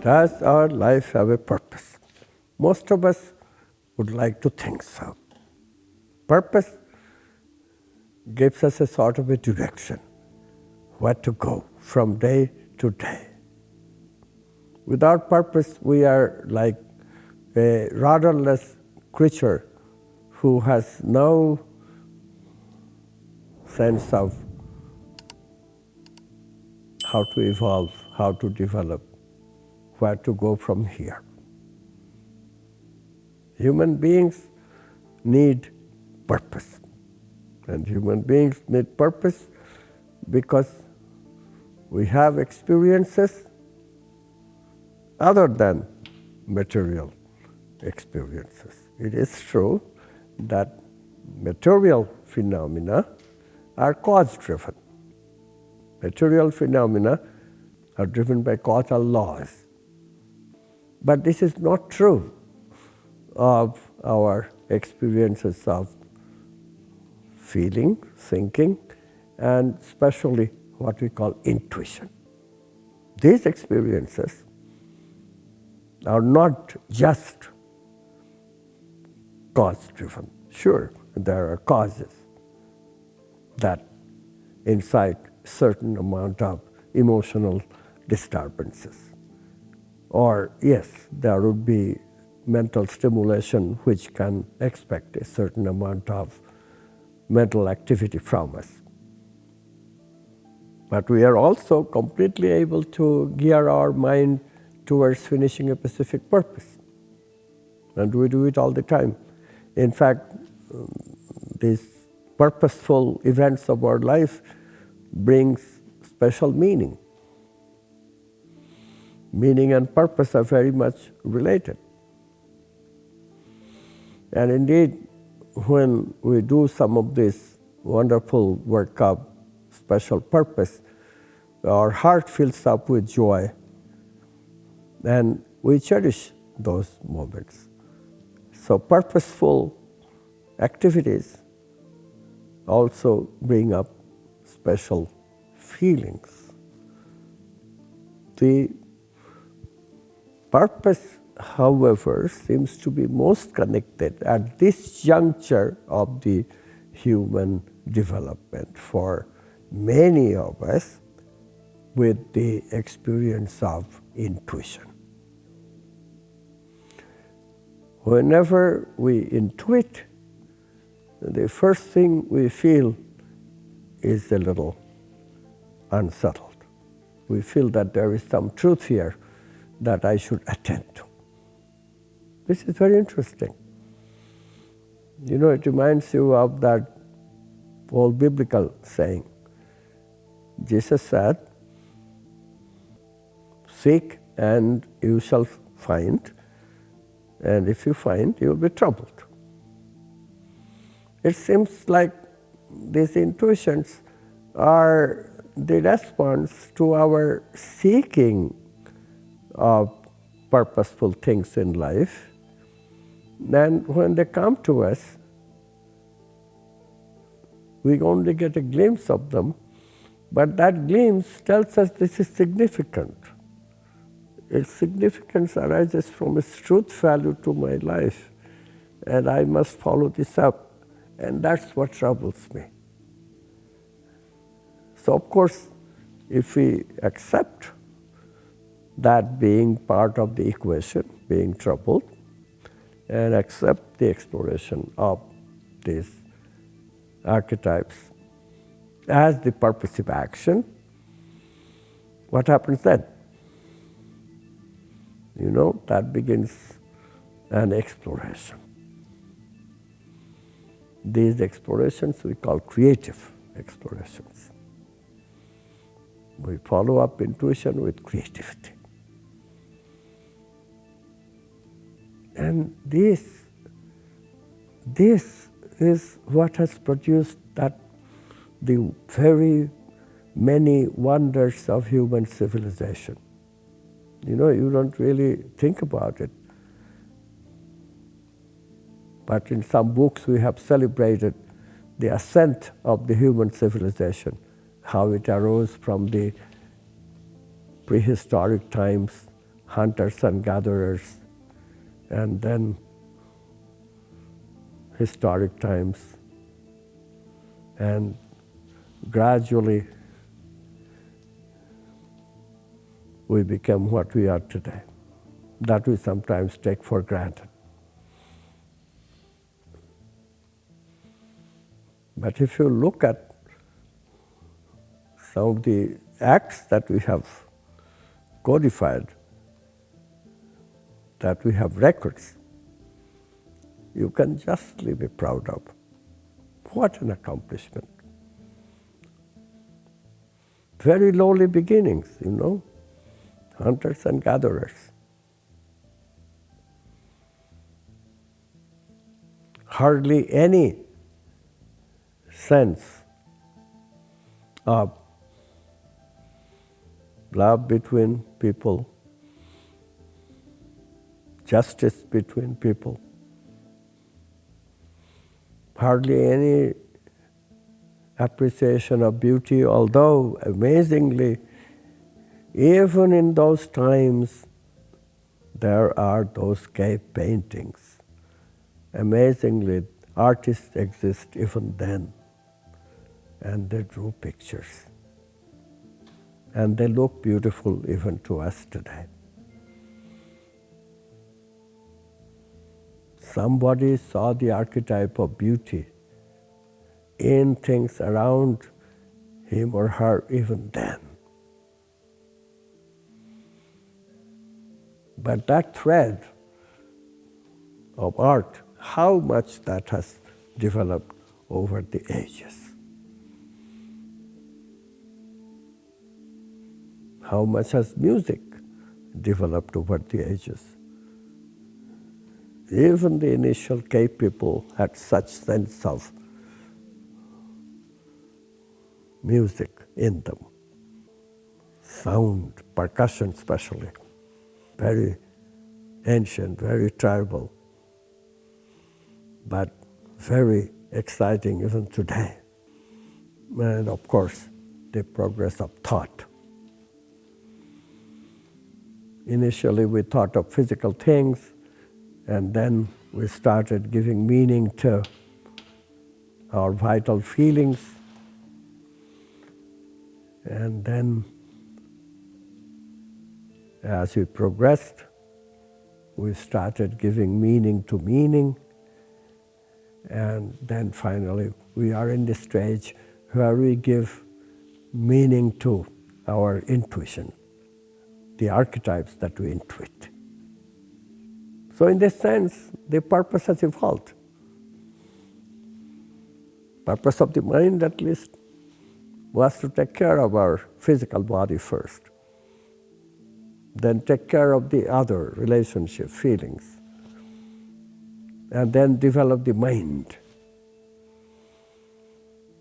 Does our life have a purpose? Most of us would like to think so. Purpose gives us a sort of a direction, where to go from day to day. Without purpose, we are like a rudderless creature who has no sense of how to evolve, how to develop, where to go from here. Human beings need purpose. And human beings need purpose because we have experiences other than material experiences. It is true that material phenomena are cause-driven. Material phenomena are driven by causal laws. But this is not true of our experiences of feeling, thinking, and especially what we call intuition. These experiences are not just cause-driven. Sure, there are causes that incite certain amount of emotional disturbances. Or yes, there would be mental stimulation which can expect a certain amount of mental activity from us. But we are also completely able to gear our mind towards finishing a specific purpose. And we do it all the time. In fact, these purposeful events of our life brings special meaning. Meaning and purpose are very much related. And indeed, when we do some of this wonderful work of special purpose, our heart fills up with joy, and we cherish those moments. So purposeful activities also bring up special feelings. The purpose, however, seems to be most connected at this juncture of the human development for many of us with the experience of intuition. Whenever we intuit, the first thing we feel is a little unsettled. We feel that there is some truth here that I should attend to. This is very interesting. You know, it reminds you of that old biblical saying. Jesus said, "Seek and you shall find, and if you find, you will be troubled." It seems like these intuitions are the response to our seeking of purposeful things in life. And when they come to us, we only get a glimpse of them, but that glimpse tells us this is significant. Its significance arises from its truth value to my life, and I must follow this up, and that's what troubles me. So of course, if we accept that being part of the equation, being troubled, and accept the exploration of these archetypes as the purposive action, what happens then? You know, that begins an exploration. These explorations we call creative explorations. We follow up intuition with creativity. And this is what has produced that the very many wonders of human civilization. You know, you don't really think about it. But in some books we have celebrated the ascent of the human civilization, how it arose from the prehistoric times hunters and gatherers, and then historic times, and gradually we become what we are today, that we sometimes take for granted. But if you look at some of the acts that we have codified, that we have records, you can justly be proud of. What an accomplishment. Very lowly beginnings, hunters and gatherers. Hardly any sense of love between people, justice between people. Hardly any appreciation of beauty, although amazingly, even in those times, there are those cave paintings. Amazingly, artists exist even then, and they drew pictures. And they look beautiful even to us today. Somebody saw the archetype of beauty in things around him or her even then. But that thread of art, how much that has developed over the ages. How much has music developed over the ages. Even the initial cave people had such sense of music in them. Sound, percussion especially, very ancient, very tribal, but very exciting even today. And of course, the progress of thought. Initially we thought of physical things, and then we started giving meaning to our vital feelings. And then as we progressed, we started giving meaning to meaning. And then finally, we are in the stage where we give meaning to our intuition, the archetypes that we intuit. So in this sense, the purpose has evolved. Purpose of the mind, at least, was to take care of our physical body first, then take care of the other relationship, feelings, and then develop the mind.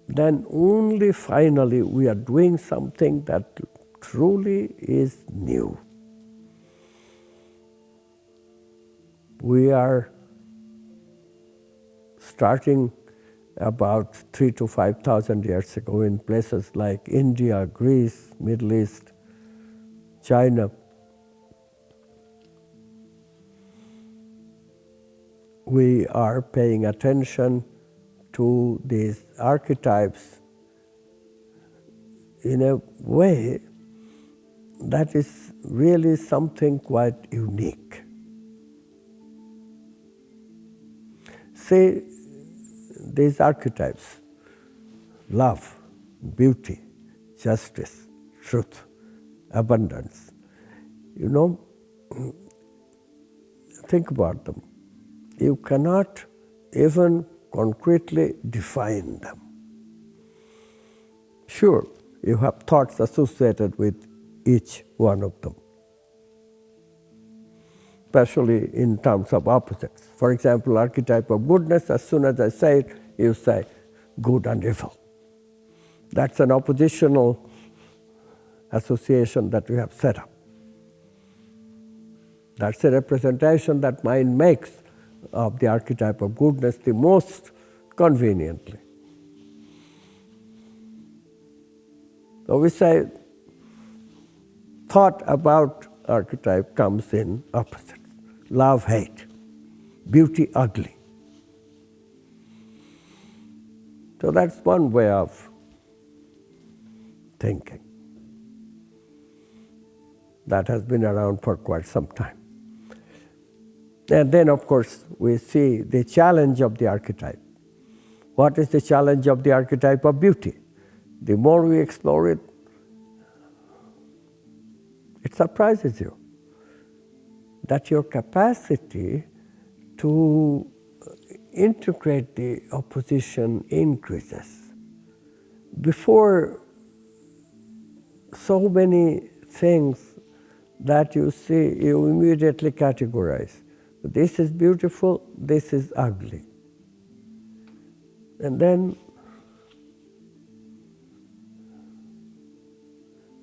Then only finally we are doing something that truly is new. We are starting about 3,000 to 5,000 years ago in places like India, Greece, Middle East, China. We are paying attention to these archetypes in a way that is really something quite unique. See, these archetypes, love, beauty, justice, truth, abundance, think about them. You cannot even concretely define them. Sure, you have thoughts associated with each one of them, especially in terms of opposites. For example, archetype of goodness, as soon as I say it, you say good and evil. That's an oppositional association that we have set up. That's a representation that mind makes of the archetype of goodness the most conveniently. So we say, thought about archetype comes in opposites. Love, hate, beauty, ugly. So that's one way of thinking that has been around for quite some time. And then, of course, we see the challenge of the archetype. What is the challenge of the archetype of beauty? The more we explore it, it surprises you that your capacity to integrate the opposition increases. Before, so many things that you see, you immediately categorize. This is beautiful, this is ugly. And then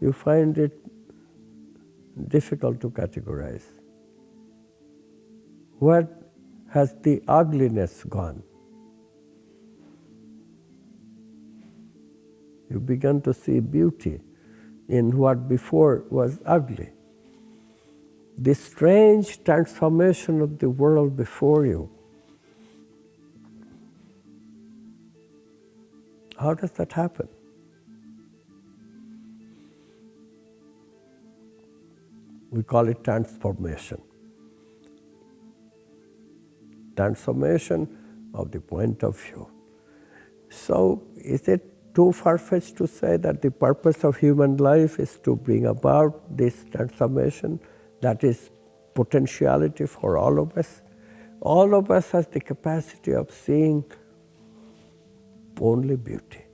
you find it difficult to categorize. Where has the ugliness gone? You begin to see beauty in what before was ugly. This strange transformation of the world before you. How does that happen? We call it transformation. Transformation of the point of view. So, is it too far-fetched to say that the purpose of human life is to bring about this transformation? That is potentiality for all of us. All of us has the capacity of seeing only beauty,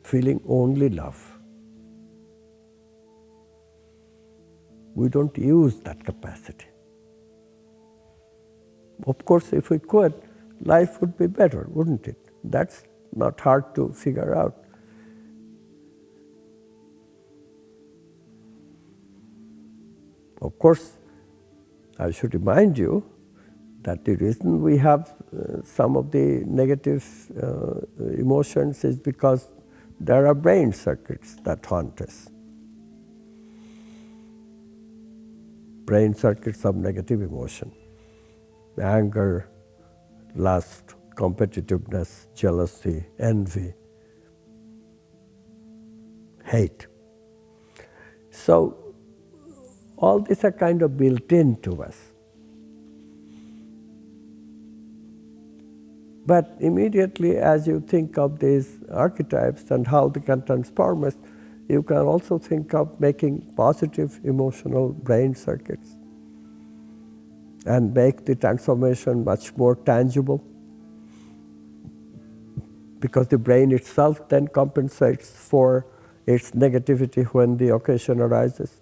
feeling only love. We don't use that capacity. Of course, if we could, life would be better, wouldn't it? That's not hard to figure out. Of course, I should remind you that the reason we have some of the negative emotions is because there are brain circuits that haunt us. Brain circuits of negative emotion. Anger, lust, competitiveness, jealousy, envy, hate. So, all these are kind of built into us. But immediately as you think of these archetypes and how they can transform us, you can also think of making positive emotional brain circuits and make the transformation much more tangible, because the brain itself then compensates for its negativity when the occasion arises.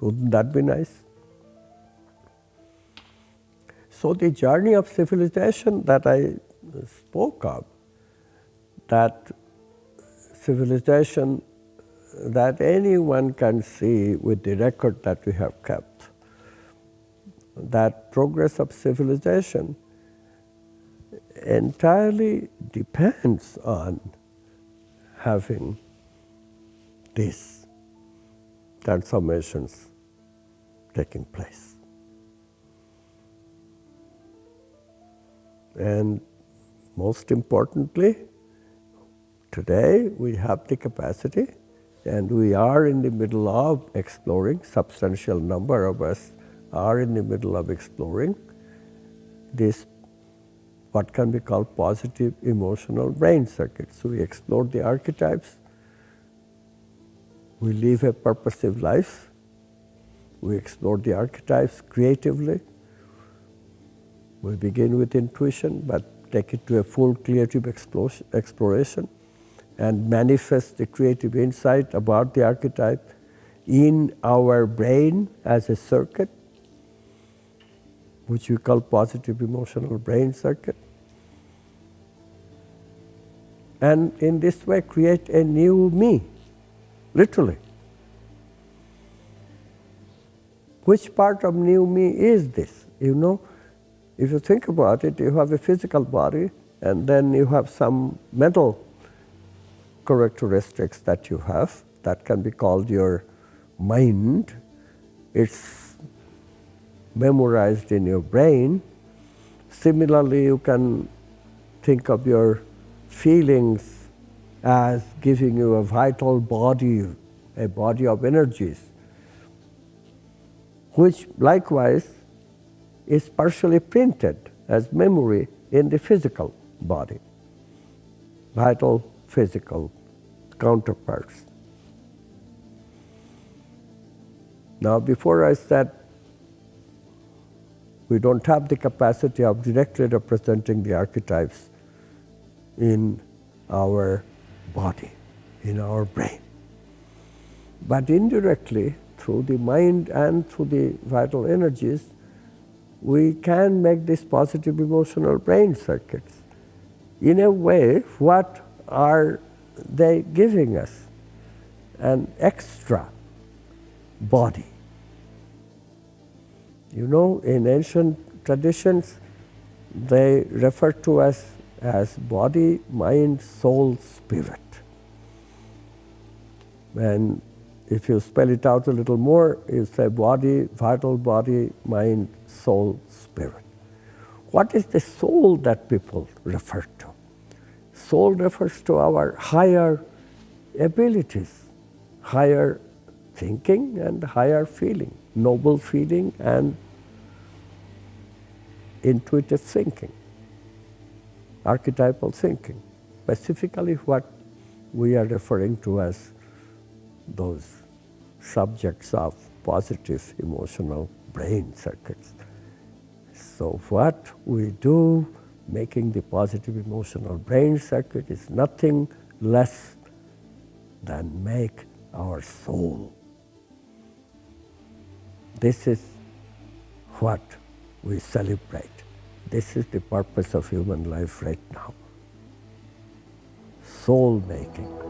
Wouldn't that be nice? So the journey of civilization that I spoke of, that civilization that anyone can see with the record that we have kept, that progress of civilization entirely depends on having these transformations taking place. And most importantly, today we have the capacity, and we are in the middle of exploring, substantial number of us are in the middle of exploring this, what can be called positive emotional brain circuits. So we explore the archetypes, we live a purposive life, we explore the archetypes creatively, we begin with intuition but take it to a full creative exploration and manifest the creative insight about the archetype in our brain as a circuit, which we call positive emotional brain circuit. And in this way create a new me, literally. Which part of new me is this? You know, if you think about it, you have a physical body and then you have some mental characteristics that you have that can be called your mind, it's memorized in your brain. Similarly, you can think of your feelings as giving you a vital body, a body of energies, which likewise is partially printed as memory in the physical body, vital physical counterparts. Now, before I said we don't have the capacity of directly representing the archetypes in our body, in our brain. But indirectly, through the mind and through the vital energies, we can make these positive emotional brain circuits. In a way, what are they giving us? An extra body. You know, in ancient traditions, they refer to us as body, mind, soul, spirit. And if you spell it out a little more, you say body, vital body, mind, soul, spirit. What is the soul that people refer to? Soul refers to our higher abilities, higher thinking and higher feeling, noble feeling and intuitive thinking, archetypal thinking, specifically what we are referring to as those subjects of positive emotional brain circuits. So what we do making the positive emotional brain circuit is nothing less than make our soul. This is what we celebrate. This is the purpose of human life right now. Soul making.